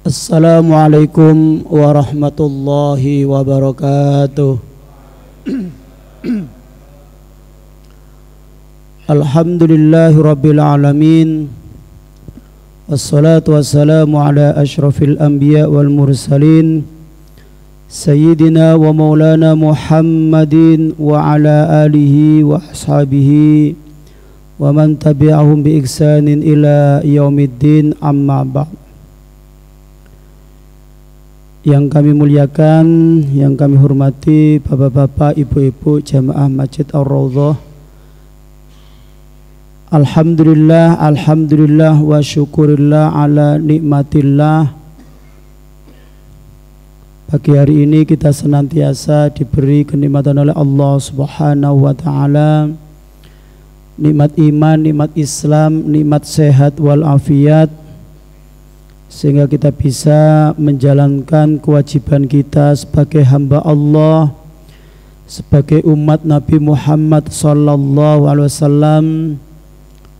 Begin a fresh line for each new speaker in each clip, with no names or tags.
Assalamualaikum warahmatullahi wabarakatuh. Alhamdulillahi rabbil alamin. Wassalatu wassalamu ala ashrafil anbiya wal mursalin Sayyidina wa maulana Muhammadin wa ala alihi wa ashabihi wa man tabi'ahum bi ihsanin ila yaumiddin, amma ba'd. Yang kami muliakan, yang kami hormati bapak-bapak, ibu-ibu jamaah Masjid Ar-Raudhah. Alhamdulillah, alhamdulillah wa syukurillah ala nikmatillah. Pagi hari ini kita senantiasa diberi kenikmatan oleh Allah Subhanahu wa taala. Nikmat iman, nikmat Islam, nikmat sehat wal afiat, sehingga kita bisa menjalankan kewajiban kita sebagai hamba Allah, sebagai umat Nabi Muhammad sallallahu alaihi wasallam,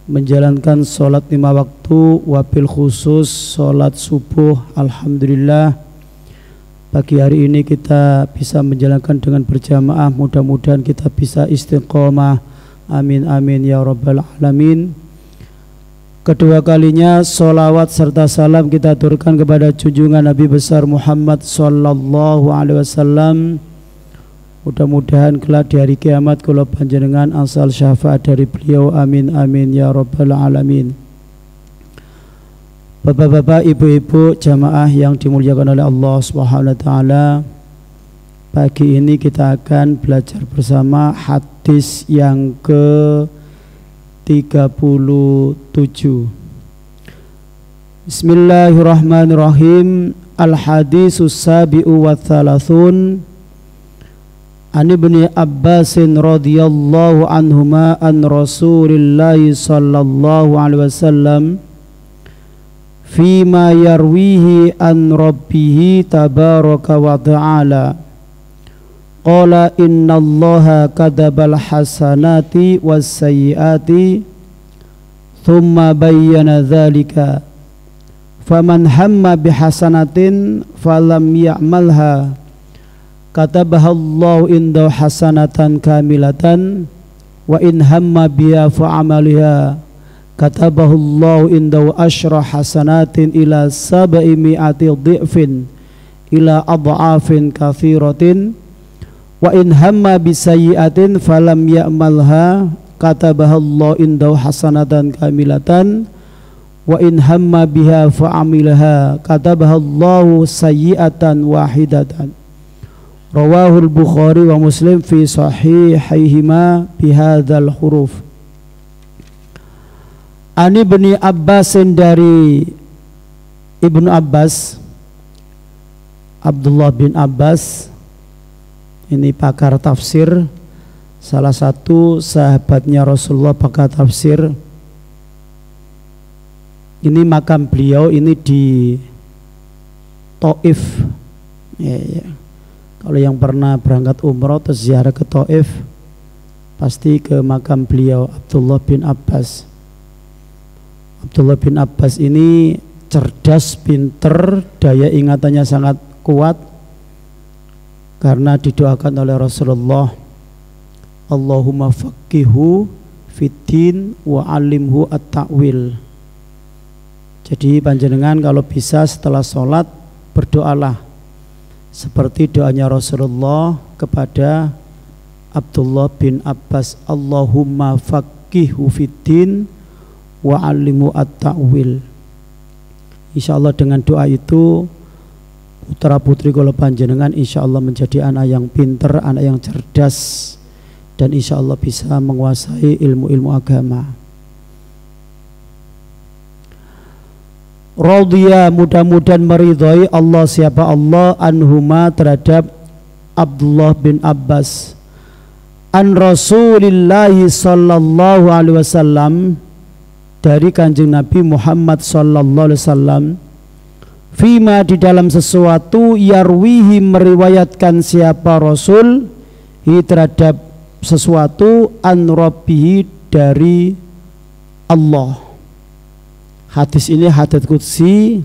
menjalankan sholat 5 waktu, wabil khusus sholat subuh. Alhamdulillah, pagi hari ini kita bisa menjalankan dengan berjamaah. Mudah-mudahan kita bisa istiqomah, amin amin ya rabbal alamin. Kedua kalinya solawat serta salam kita aturkan kepada junjungan Nabi besar Muhammad sallallahu alaihi wasallam. Mudah-mudahan kelak di hari kiamat kula panjenengan asal syafaat dari beliau, amin amin ya rabbal alamin. Bapak-bapak, ibu-ibu jamaah yang dimuliakan oleh Allah Subhanahu wa taala, pagi ini kita akan belajar bersama hadis yang ke 37. Bismillahirrahmanirrahim. Al-hadisus sabi'u wa thalathun an ibni Abbasin radhiyallahu anhuma an Rasulillahi sallallahu alaihi wasallam fima yarwihi an rabbihi tabaraka wa ta'ala qala innallaha kadabal hasanati was sayyiati thumma bayyana dzalika faman hamma bihasanatin falam ya'malha katabahallahu indahu hasanatan kamilatan wa in hamma biha fa'amaliha katabahallahu indahu asyra hasanatin ila sab'i mi'ati dhi'fin ila adha'afin katsiratin wa in hamma bisayyi'atin falam ya'malha katabahallahu indahu hasanatan kamilatan wa in hamma biha fa'amilha katabahallahu sayyi'atan wahidatan. Rawahul Bukhari wa Muslim fi sahihaihima bihadzal huruf. Ani ibni Abbasin, dari Ibnu Abbas, Abdullah bin Abbas, ini pakar tafsir, salah satu sahabatnya Rasulullah, pakar tafsir. Ini makam beliau ini di Taif. Ya. Kalau yang pernah berangkat umrah atau ziarah ke Taif, pasti ke makam beliau, Abdullah bin Abbas. Abdullah bin Abbas ini cerdas, pinter, daya ingatannya sangat kuat, karena didoakan oleh Rasulullah, Allahumma faqihu fiddin wa alimhu at-ta'wil. Jadi panjenengan kalau bisa setelah sholat berdoalah seperti doanya Rasulullah kepada Abdullah bin Abbas, Allahumma faqihu fiddin wa alimhu at-ta'wil. Insyaallah dengan doa itu putra putri kalau panjenengan insyaallah menjadi anak yang pinter, anak yang cerdas, dan insyaallah bisa menguasai ilmu-ilmu agama. Radhiya, mudah-mudahan meridhai Allah, siapa Allah, anhuma, terhadap Abdullah bin Abbas, an Rasulillahi sallallahu alaihi wasallam, dari kanjeng Nabi Muhammad sallallahu alaihi wasallam, fima, di dalam sesuatu, yarwihi, meriwayatkan siapa Rasul, hi, terhadap sesuatu, an rabbihi, dari Allah. Hadis ini hadits qudsi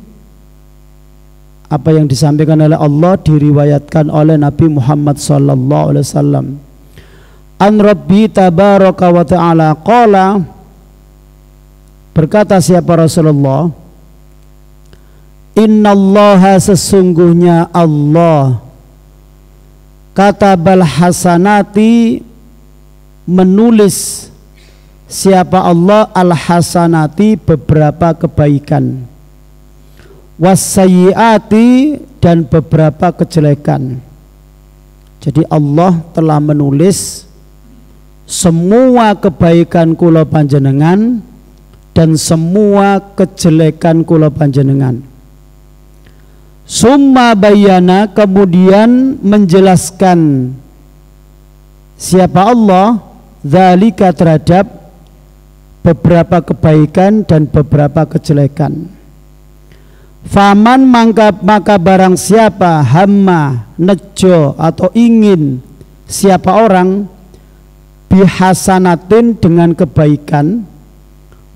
apa yang disampaikan oleh Allah diriwayatkan oleh Nabi Muhammad sallallahu alaihi wasallam. An Rabbi tabaraka wa ta'ala qala, berkata siapa Rasulullah, innallaha sesungguhnya Allah katabal hasanati menulis, siapa Allah al hasanati beberapa kebaikan, wasayyiati dan beberapa kejelekan. Jadi Allah telah menulis semua kebaikan kula panjenengan dan semua kejelekan kula panjenengan. Summa bayana, kemudian menjelaskan siapa Allah dzalika terhadap beberapa kebaikan dan beberapa kejelekan. Faman maka barang siapa hamma nejo atau ingin siapa orang bihasanatin dengan kebaikan,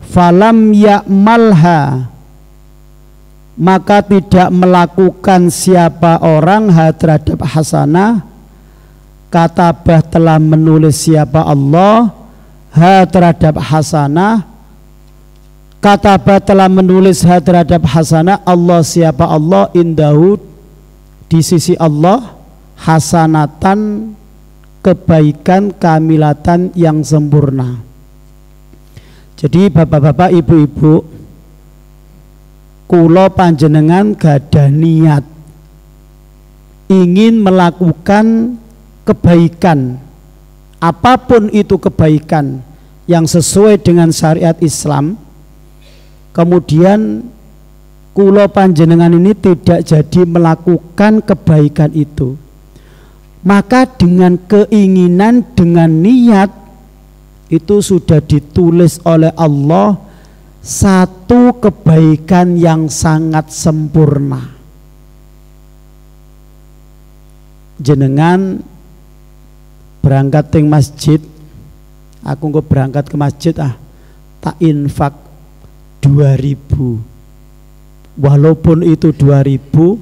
falam ya'malha maka tidak melakukan siapa orang terhadap hasanah, katabah telah menulis siapa Allah terhadap hasanah, katabah telah menulis terhadap hasanah Allah siapa Allah indahu di sisi Allah hasanatan kebaikan kamilatan yang sempurna. Jadi bapak-bapak ibu-ibu, kula panjenengan gadah niat ingin melakukan kebaikan, apapun itu kebaikan yang sesuai dengan syariat Islam, kemudian kula panjenengan ini tidak jadi melakukan kebaikan itu, maka dengan keinginan, dengan niat itu sudah ditulis oleh Allah satu kebaikan yang sangat sempurna. Jenengan berangkat ke masjid, aku nggak berangkat ke masjid tak infak 2000, walaupun itu 2000,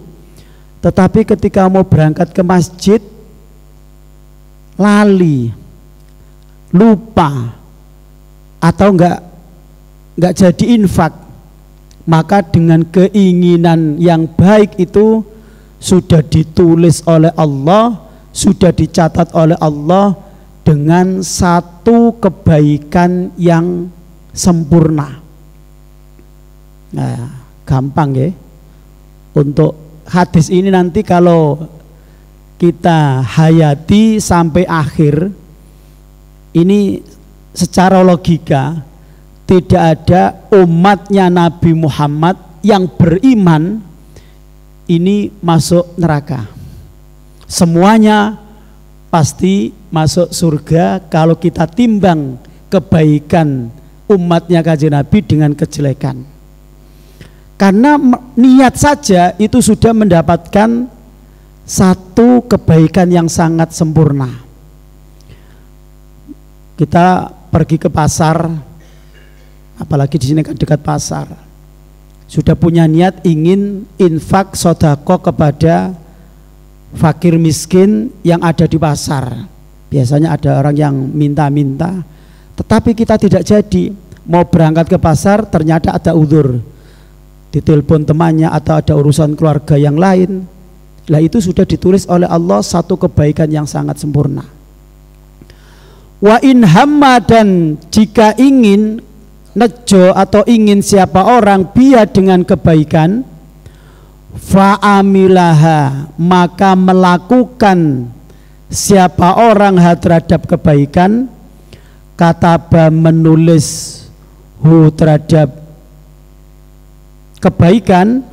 tetapi ketika mau berangkat ke masjid lali, lupa, atau enggak jadi infak, maka dengan keinginan yang baik itu sudah ditulis oleh Allah, sudah dicatat oleh Allah dengan satu kebaikan yang sempurna. Nah, gampang ya. Untuk hadis ini nanti kalau kita hayati sampai akhir, ini secara logika tidak ada umatnya Nabi Muhammad yang beriman ini masuk neraka. Semuanya pasti masuk surga kalau kita timbang kebaikan umatnya Kanjeng Nabi dengan kejelekan. Karena niat saja itu sudah mendapatkan satu kebaikan yang sangat sempurna. Kita pergi ke pasar, apalagi di sini kan dekat pasar, sudah punya niat ingin infak sodako kepada fakir miskin yang ada di pasar. Biasanya ada orang yang minta-minta, tetapi kita tidak jadi. Mau berangkat ke pasar ternyata ada uzur, ditelepon temannya atau ada urusan keluarga yang lain. Lah itu sudah ditulis oleh Allah satu kebaikan yang sangat sempurna. Wa in hamma, dan jika ingin nejo atau ingin siapa orang biya dengan kebaikan, fa'amilaha maka melakukan siapa orang terhadap kebaikan, kataba menulis terhadap kebaikan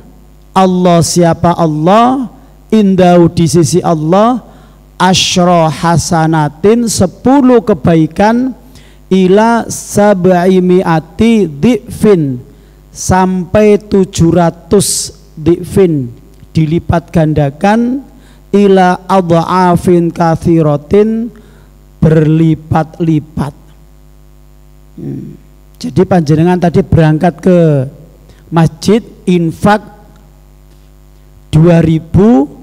Allah siapa Allah indahu di sisi Allah asyra hasanatin 10 kebaikan ila sab'imi'ati di'fin sampai 700 di'fin dilipat gandakan ila adha'afin kathiratin berlipat-lipat. Jadi panjenengan tadi berangkat ke masjid infak 2.000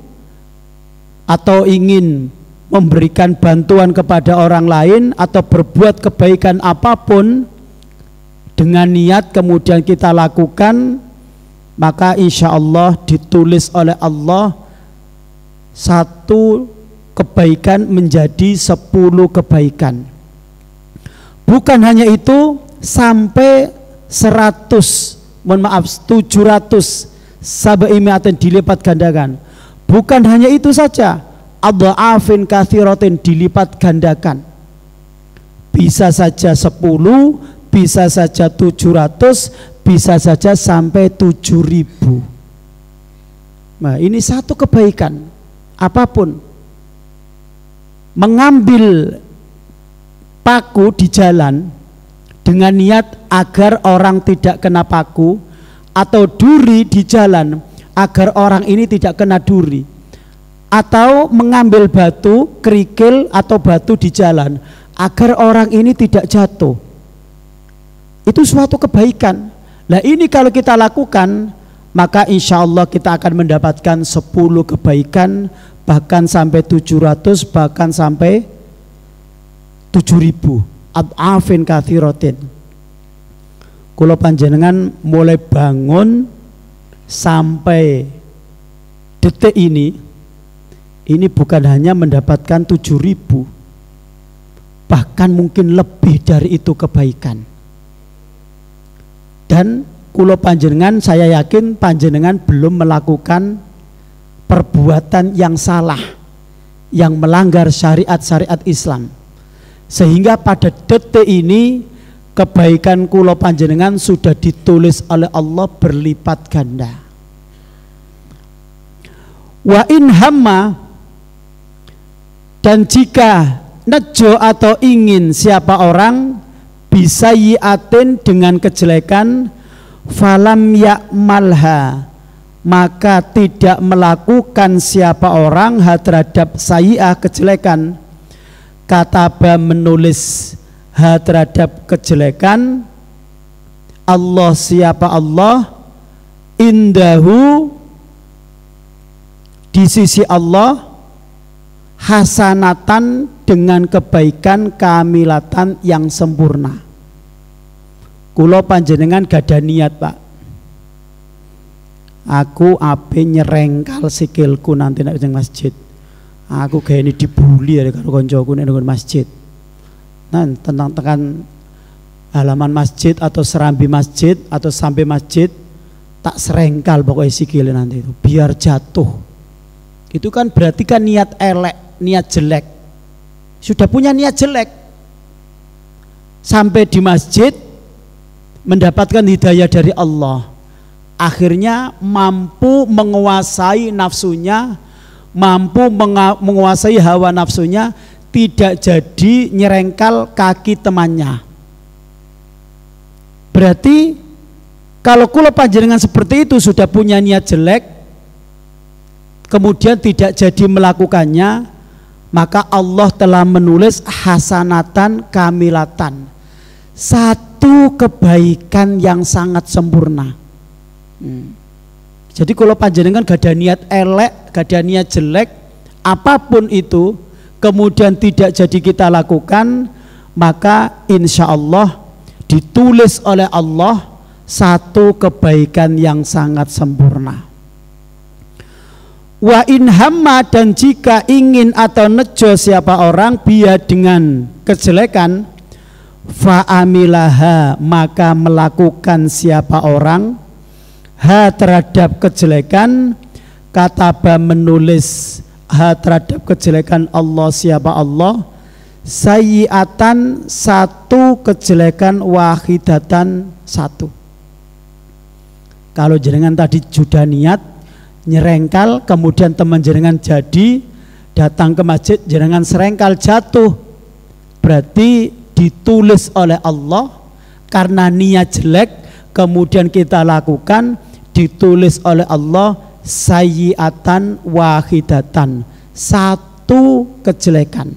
atau ingin memberikan bantuan kepada orang lain atau berbuat kebaikan apapun dengan niat kemudian kita lakukan, maka insya Allah ditulis oleh Allah satu kebaikan menjadi 10 kebaikan. Bukan hanya itu, sampai 700 sab'imi'atin dilipat gandakan. Bukan hanya itu saja, adha'afin katsiratin dilipat gandakan. Bisa saja 10, bisa saja 700, bisa saja sampai 7.000. Nah, ini satu kebaikan apapun. Mengambil paku di jalan dengan niat agar orang tidak kena paku, atau duri di jalan agar orang ini tidak kena duri, atau mengambil batu, kerikil atau batu di jalan agar orang ini tidak jatuh, itu suatu kebaikan. Nah, ini kalau kita lakukan, maka insya Allah kita akan mendapatkan 10 kebaikan, bahkan sampai 700, bahkan sampai 7.000 ad'afin katsiratin. Kula panjenengan mulai bangun sampai detik ini bukan hanya mendapatkan 7.000, bahkan mungkin lebih dari itu kebaikan. Dan kula panjenengan, saya yakin panjenengan belum melakukan perbuatan yang salah, yang melanggar syariat-syariat Islam, sehingga pada detik ini kebaikan kula panjenengan sudah ditulis oleh Allah berlipat ganda. Wa in hamma, dan jika nejo atau ingin siapa orang bisa yiatin dengan kejelekan, falam ya'malha, maka tidak melakukan siapa orang terhadap sayyi'ah kejelekan, kataba menulis terhadap kejelekan, Allah siapa Allah, indahu di sisi Allah, hasanatan dengan kebaikan kamilatan yang sempurna. Kulo panjenengan gada niat, Pak, aku ape nyerengkal sikilku nanti nek nang masjid, aku kayak ini dibully ya karo koncoku nek nang masjid. Nah, tentang tekan halaman masjid atau serambi masjid atau sampai masjid, tak serengkal pokoknya sikile nanti itu biar jatuh. Itu kan berarti kan niat elek, niat jelek. Sudah punya niat jelek, sampai di masjid mendapatkan hidayah dari Allah, akhirnya mampu menguasai nafsunya, mampu menguasai hawa nafsunya, tidak jadi nyerengkal kaki temannya. Berarti kalau kula panjenengan seperti itu sudah punya niat jelek, kemudian tidak jadi melakukannya, maka Allah telah menulis hasanatan kamilatan, satu kebaikan yang sangat sempurna. Jadi kalau panjenengan gak ada niat elek, gak ada niat jelek, apapun itu, kemudian tidak jadi kita lakukan, maka insya Allah ditulis oleh Allah satu kebaikan yang sangat sempurna. Wa in hamma, dan jika ingin atau nejo siapa orang biya dengan kejelekan, fa'amilaha, maka melakukan siapa orang terhadap kejelekan, kataba menulis terhadap kejelekan Allah siapa Allah, sayyi'atan, satu kejelekan, wahidatan, satu. Kalau jenengan tadi sudah niat nyerengkal, kemudian teman jenengan jadi datang ke masjid, jenengan serengkal jatuh, berarti ditulis oleh Allah karena niat jelek, kemudian kita lakukan, ditulis oleh Allah sayyi'atan wahidatan, satu kejelekan.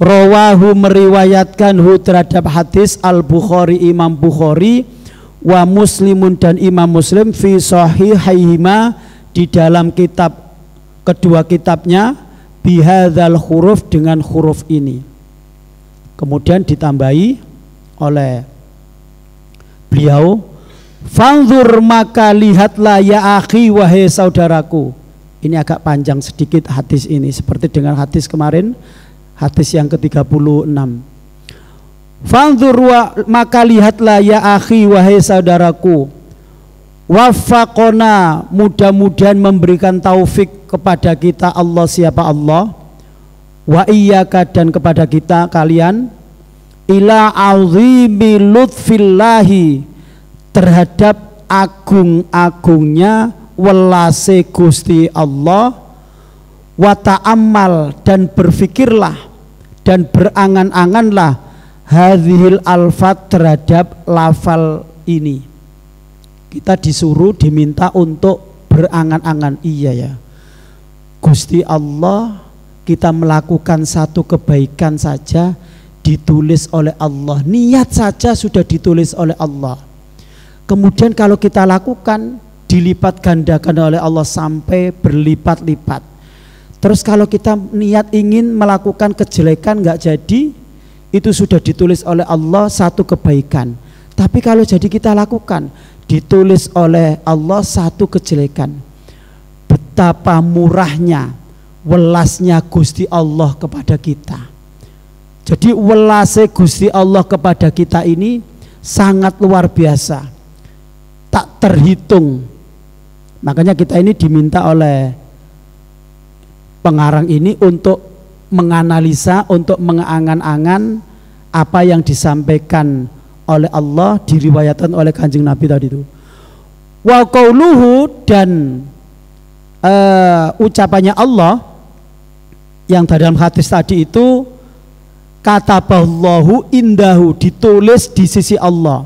Rawahu, meriwayatkan terhadap hadis Al-Bukhari, Imam Bukhari, wa Muslimun, dan Imam Muslim, fi sahihaihima, di dalam kitab kedua kitabnya bihadzal huruf, dengan huruf ini. Kemudian ditambahi oleh beliau, fanzur maka lihatlah ya akhi, wahai saudaraku. Ini agak panjang sedikit hadis ini, seperti dengan hadis kemarin, hadis yang ke-36. Fanzur maka lihatlah ya akhi, wahai saudaraku. Waffaqona, mudah-mudahan memberikan taufik kepada kita Allah, siapa Allah, wa iyyaka, dan kepada kita kalian, ila azimi lutfillahi, terhadap agung-agungnya welase Gusti Allah, wa ta'ammal, dan berfikirlah dan berangan-anganlah hadhil alfat, terhadap lafal ini. Kita disuruh, diminta untuk berangan-angan. Iya ya, Gusti Allah, kita melakukan satu kebaikan saja ditulis oleh Allah, niat saja sudah ditulis oleh Allah. Kemudian kalau kita lakukan, dilipat gandakan oleh Allah sampai berlipat-lipat. Terus kalau kita niat ingin melakukan kejelekan nggak jadi, itu sudah ditulis oleh Allah satu kebaikan. Tapi kalau jadi kita lakukan, ditulis oleh Allah satu kejelekan. Betapa murahnya, welasnya Gusti Allah kepada kita. Jadi welasnya Gusti Allah kepada kita ini sangat luar biasa, tak terhitung. Makanya kita ini diminta oleh pengarang ini untuk menganalisa, untuk mengangan-angan apa yang disampaikan oleh Allah, diriwayatkan oleh Kanjeng Nabi tadi itu. Wa qauluhu, dan ucapannya Allah yang dalam hadis tadi itu, kataballahu indahu, ditulis di sisi Allah.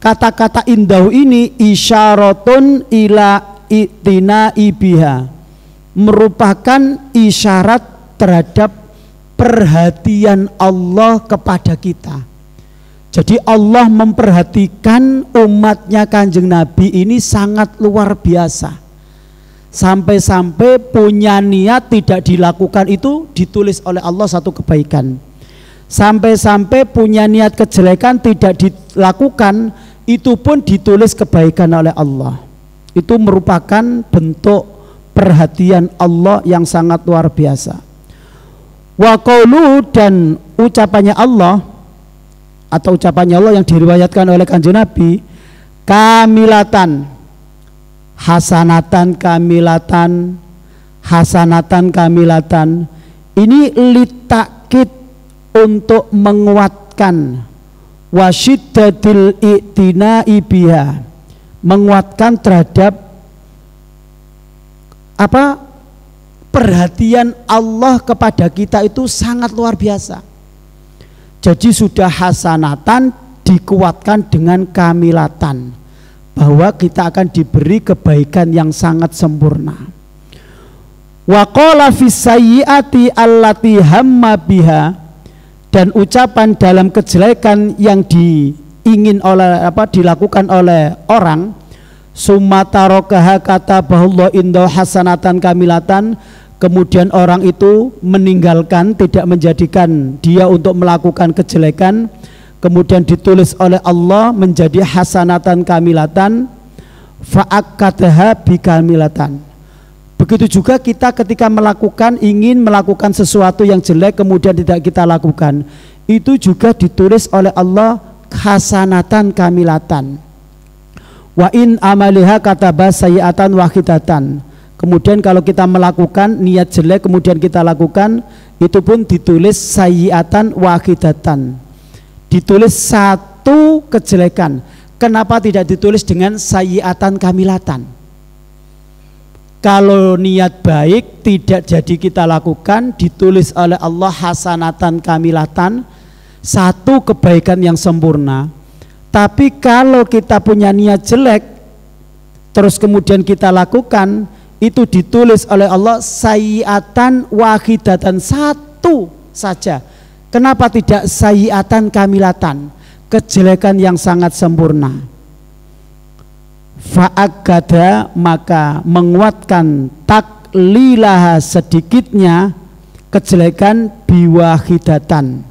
Kata-kata indahu ini isyaratun ila itinai biha, merupakan isyarat terhadap perhatian Allah kepada kita. Jadi Allah memperhatikan umatnya Kanjeng Nabi ini sangat luar biasa. Sampai-sampai punya niat tidak dilakukan itu ditulis oleh Allah satu kebaikan. Sampai-sampai punya niat kejelekan tidak dilakukan, itu pun ditulis kebaikan oleh Allah. Itu merupakan bentuk perhatian Allah yang sangat luar biasa. Wa qauluhu, dan ucapannya Allah atau ucapannya Allah yang diriwayatkan oleh Kanjeng Nabi, kamilatan, hasanatan kamilatan, hasanatan kamilatan. Ini litakid, untuk menguatkan, wasyiddatil i'tina'i biha, menguatkan terhadap apa? Perhatian Allah kepada kita itu sangat luar biasa. Jadi sudah hasanatan dikuatkan dengan kamilatan, bahwa kita akan diberi kebaikan yang sangat sempurna. Wa qala fis sayyiati allati hamma biha, dan ucapan dalam kejelekan yang diingin oleh dilakukan oleh orang, summa tarakaha katabahullah inda hasanatan kamilatan, kemudian orang itu meninggalkan, tidak menjadikan dia untuk melakukan kejelekan, kemudian ditulis oleh Allah menjadi hasanatan kamilatan, fa'akadaha bikamilatan. Begitu juga kita ketika ingin melakukan sesuatu yang jelek kemudian tidak kita lakukan, itu juga ditulis oleh Allah hasanatan kamilatan. Wa in amaliha kataba sayyi'atan wahidatan. Kemudian kalau kita melakukan niat jelek kemudian kita lakukan, itu pun ditulis sayyi'atan wahidatan, ditulis satu kejelekan. Kenapa tidak ditulis dengan sayyi'atan kamilatan? Kalau niat baik tidak jadi kita lakukan, ditulis oleh Allah hasanatan kamilatan, satu kebaikan yang sempurna. Tapi kalau kita punya niat jelek terus kemudian kita lakukan, itu ditulis oleh Allah sayyi'atan wahidatan, satu saja. Kenapa tidak sayyi'atan kamilatan, kejelekan yang sangat sempurna? fa'akada maka menguatkan taklilaha sedikitnya kejelekan biwahidatan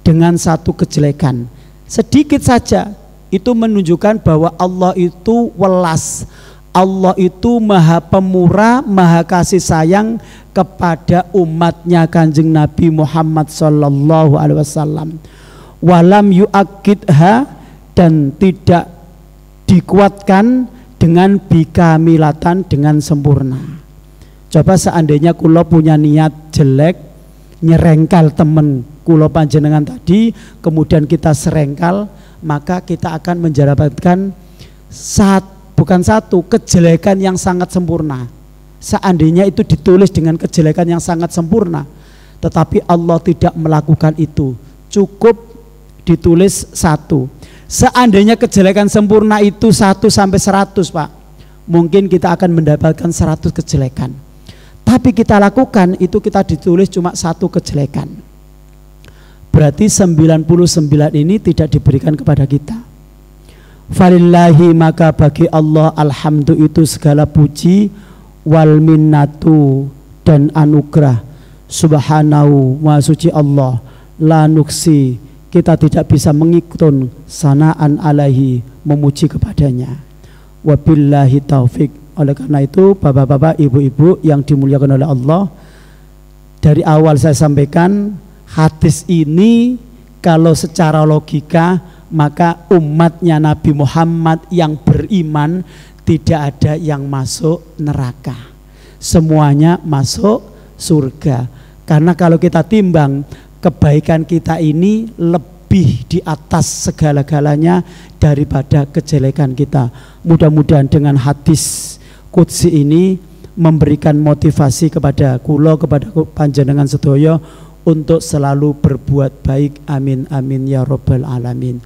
dengan satu kejelekan sedikit saja. Itu menunjukkan bahwa Allah itu welas, Allah itu maha pemurah, maha kasih sayang kepada umatnya Kanjeng Nabi Muhammad sallallahu alaihi wasallam. Walam yu'akidha dan tidak dikuatkan dengan bikamilatan dengan sempurna. Coba seandainya kulo punya niat jelek, nyerengkal temen kulo panjenengan tadi, kemudian kita serengkal, maka kita akan mendapatkan bukan satu kejelekan yang sangat sempurna. Seandainya itu ditulis dengan kejelekan yang sangat sempurna, tetapi Allah tidak melakukan itu, cukup ditulis satu. Seandainya kejelekan sempurna itu 1 sampai 100 Pak, mungkin kita akan mendapatkan 100 kejelekan. Tapi kita lakukan itu, kita ditulis cuma 1 kejelekan. Berarti 99 ini tidak diberikan kepada kita. Falillahi maka bagi Allah alhamdu itu segala puji, wal minnatu dan anugerah, subhanahu wa suci Allah, la nuksi kita tidak bisa menghitung sanaan alaihi memuji kepadanya. Wabillahi taufik. Oleh karena itu bapak-bapak, ibu-ibu yang dimuliakan oleh Allah, dari awal saya sampaikan hadis ini kalau secara logika maka umatnya Nabi Muhammad yang beriman tidak ada yang masuk neraka, semuanya masuk surga. Karena kalau kita timbang kebaikan kita ini lebih di atas segala-galanya daripada kejelekan kita. Mudah-mudahan dengan hadis qudsi ini memberikan motivasi kepada kulo, kepada panjenengan sedaya untuk selalu berbuat baik. Amin amin ya rabbal alamin.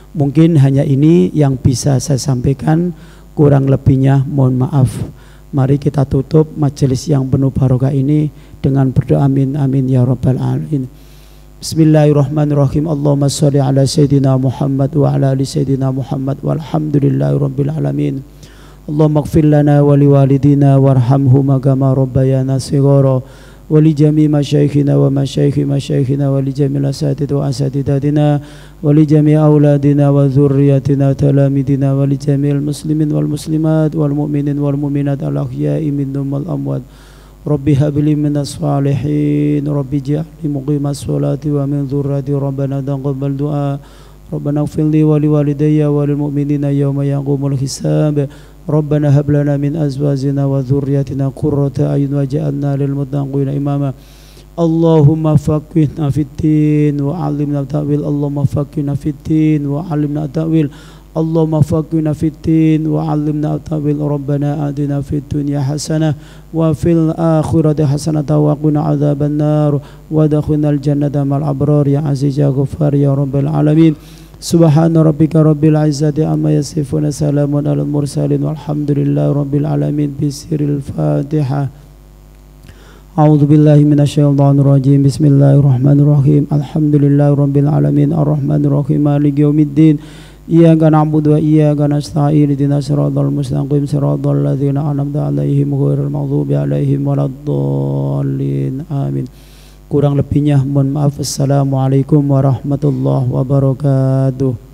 Mungkin hanya ini yang bisa saya sampaikan, kurang lebihnya mohon maaf. Mari kita tutup majelis yang penuh barokah ini dengan berdoa amin amin ya rabbal alamin. Bismillahirrahmanirrahim. Allahumma sholli ala sayyidina Muhammad wa ala ali sayyidina Muhammad walhamdulillahi rabbil alamin. Allahumma ighfir lana wa liwalidina warhamhuma kama rabbayana shighara wa li jami' masyayikhina wa masyayikhi masyayikhina wa li jami'il asatidz wa asatidatina wa li jami' auladina wa dzurriyyatina talamidina wa li jami'il muslimin wal muslimat wal mu'minin wal mu'minat al ahya'i minhum wal amwat. Rabbi habli minas salihin, Rabbi ij'alni muqimas sholati wa min dzurriyyati, Rabbana taqabbal du'a, Rabbana ighfir li wa li walidayya wa lil mu'minina yawma yaqumul hisab. Rabbana hab lana min azwajina wa dzurriyyatina qurrata a'yun waj'alna lil muttaqina imama. Allahumma faqihna fid-din wa 'allimna ta'wil. Allahumma faqihna fid-din wa 'allimna ta'wil. Allahumma faqihna fid-din wa 'allimna ta'wil. Rabbana atina fid dunya hasanah wa fil akhirati hasanah wa qina adzaban nar wa adkhilnal jannata ma'al abrar ya aziz ya ghaffar ya rabbal alamin. Subhana rabbika rabbil izzati amma yasifun, salamun alal mursalin walhamdulillahi rabbil alamin. Bisiril Fatihah. A'udzu billahi minasyaitonir rajim. Bismillahirrahmanirrahim. Alhamdulillahi rabbil alamin arrahmanir rahim maliki yaumiddin. Iyyaka na'budu wa iyyaka nasta'in. Ihdinas siratal mustaqim siratal ladzina an'amta 'alaihim ghairil maghdubi 'alaihim waladdallin. Amin. Kurang lebihnya mohon maaf. Assalamualaikum warahmatullahi wabarakatuh.